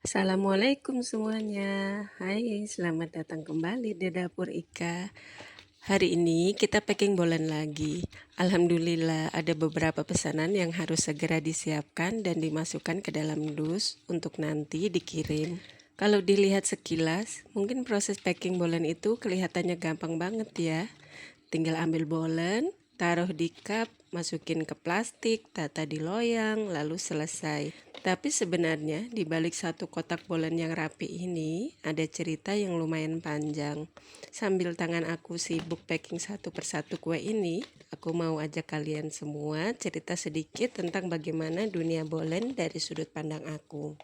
Assalamualaikum semuanya. Hai, selamat datang kembali di Dapur Ika. Hari ini kita packing bolen lagi. Alhamdulillah ada beberapa pesanan yang harus segera disiapkan dan dimasukkan ke dalam dus untuk nanti dikirim. Kalau dilihat sekilas, mungkin proses packing bolen itu kelihatannya gampang banget ya. Tinggal ambil bolen, taruh di cup, masukin ke plastik, tata di loyang, lalu selesai. Tapi sebenarnya di balik satu kotak bolen yang rapi ini ada cerita yang lumayan panjang. Sambil tangan aku sibuk packing satu persatu kue ini, aku mau ajak kalian semua cerita sedikit tentang bagaimana dunia bolen dari sudut pandang aku.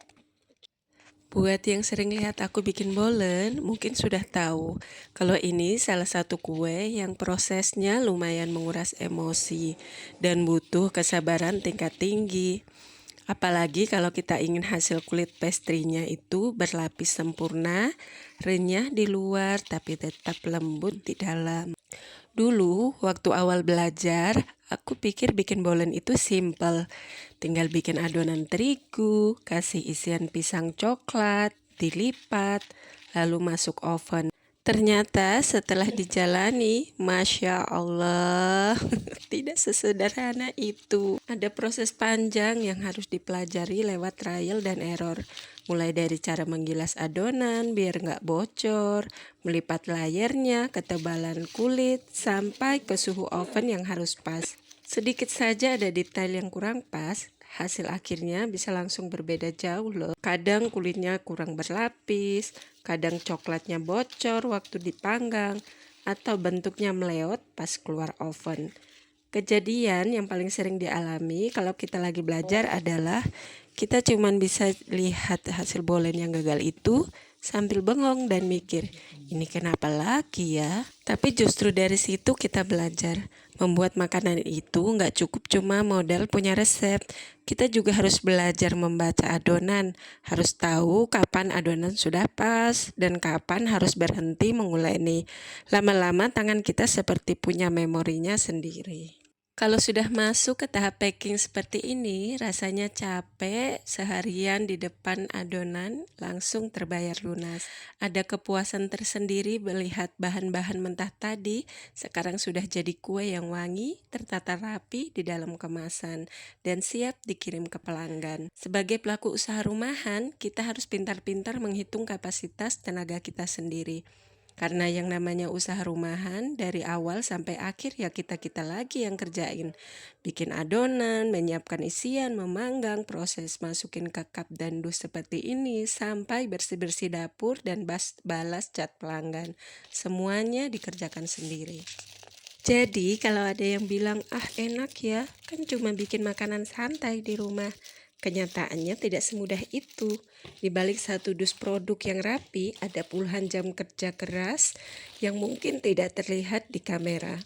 Buat yang sering lihat aku bikin bolen, mungkin sudah tahu kalau ini salah satu kue yang prosesnya lumayan menguras emosi dan butuh kesabaran tingkat tinggi. Apalagi kalau kita ingin hasil kulit pastry-nya itu berlapis sempurna, renyah di luar tapi tetap lembut di dalam. Dulu, waktu awal belajar, aku pikir bikin bolen itu simple. Tinggal bikin adonan terigu, kasih isian pisang coklat, dilipat, lalu masuk oven. Ternyata setelah dijalani, Masya Allah, tidak sesederhana itu. Ada proses panjang yang harus dipelajari lewat trial dan error. Mulai dari cara menggilas adonan biar nggak bocor, melipat layernya, ketebalan kulit, sampai ke suhu oven yang harus pas. Sedikit saja ada detail yang kurang pas, hasil akhirnya bisa langsung berbeda jauh loh. Kadang kulitnya kurang berlapis, kadang coklatnya bocor waktu dipanggang, atau bentuknya meleot pas keluar oven. Kejadian yang paling sering dialami kalau kita lagi belajar adalah kita cuman bisa lihat hasil bolen yang gagal itu sambil bengong dan mikir, ini kenapa lagi ya? Tapi justru dari situ kita belajar. Membuat makanan itu nggak cukup cuma modal punya resep. Kita juga harus belajar membaca adonan. Harus tahu kapan adonan sudah pas dan kapan harus berhenti menguleni. Lama-lama tangan kita seperti punya memorinya sendiri. Kalau sudah masuk ke tahap packing seperti ini, rasanya capek seharian di depan adonan langsung terbayar lunas. Ada kepuasan tersendiri melihat bahan-bahan mentah tadi sekarang sudah jadi kue yang wangi, tertata rapi di dalam kemasan, dan siap dikirim ke pelanggan. Sebagai pelaku usaha rumahan, kita harus pintar-pintar menghitung kapasitas tenaga kita sendiri. Karena yang namanya usaha rumahan dari awal sampai akhir ya kita-kita lagi yang kerjain. Bikin adonan, menyiapkan isian, memanggang, proses masukin ke cup dan dus seperti ini sampai bersih-bersih dapur dan balas chat pelanggan. Semuanya dikerjakan sendiri. Jadi kalau ada yang bilang, enak ya, kan cuma bikin makanan santai di rumah. Kenyataannya tidak semudah itu. Di balik satu dus produk yang rapi, ada puluhan jam kerja keras yang mungkin tidak terlihat di kamera.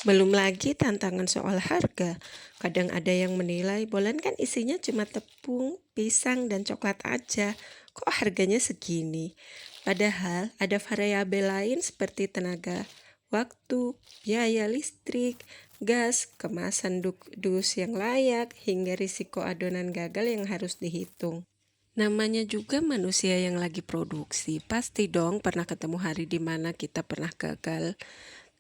Belum lagi tantangan soal harga. Kadang ada yang menilai bolen kan isinya cuma tepung, pisang, dan coklat aja. Kok harganya segini? Padahal ada variabel lain seperti tenaga, waktu, biaya listrik, gas, kemasan dus yang layak, hingga risiko adonan gagal yang harus dihitung. Namanya juga manusia yang lagi produksi, pasti dong pernah ketemu hari di mana kita pernah gagal.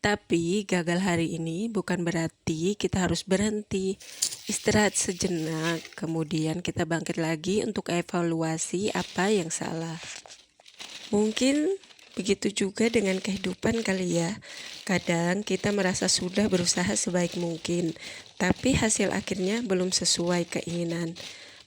Tapi gagal hari ini bukan berarti kita harus berhenti. Istirahat sejenak, kemudian kita bangkit lagi untuk evaluasi apa yang salah. Mungkin begitu juga dengan kehidupan kali ya. Kadang kita merasa sudah berusaha sebaik mungkin, tapi hasil akhirnya belum sesuai keinginan.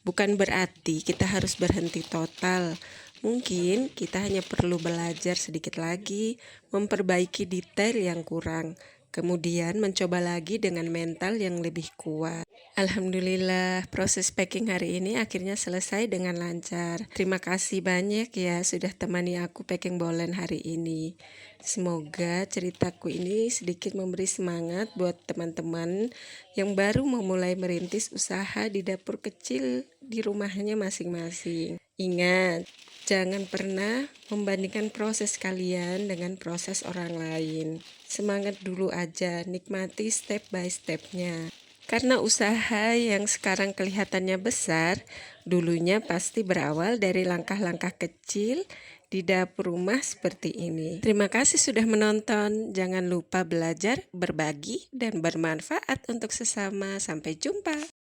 Bukan berarti kita harus berhenti total. Mungkin kita hanya perlu belajar sedikit lagi, memperbaiki detail yang kurang, kemudian mencoba lagi dengan mental yang lebih kuat. Alhamdulillah, proses packing hari ini akhirnya selesai dengan lancar. Terima kasih banyak ya sudah temani aku packing bolen hari ini. Semoga ceritaku ini sedikit memberi semangat buat teman-teman yang baru memulai merintis usaha di dapur kecil di rumahnya masing-masing. Ingat, jangan pernah membandingkan proses kalian dengan proses orang lain. Semangat dulu aja, nikmati step by stepnya. Karena usaha yang sekarang kelihatannya besar, dulunya pasti berawal dari langkah-langkah kecil di dapur rumah seperti ini. Terima kasih sudah menonton. Jangan lupa belajar, berbagi, dan bermanfaat untuk sesama. Sampai jumpa.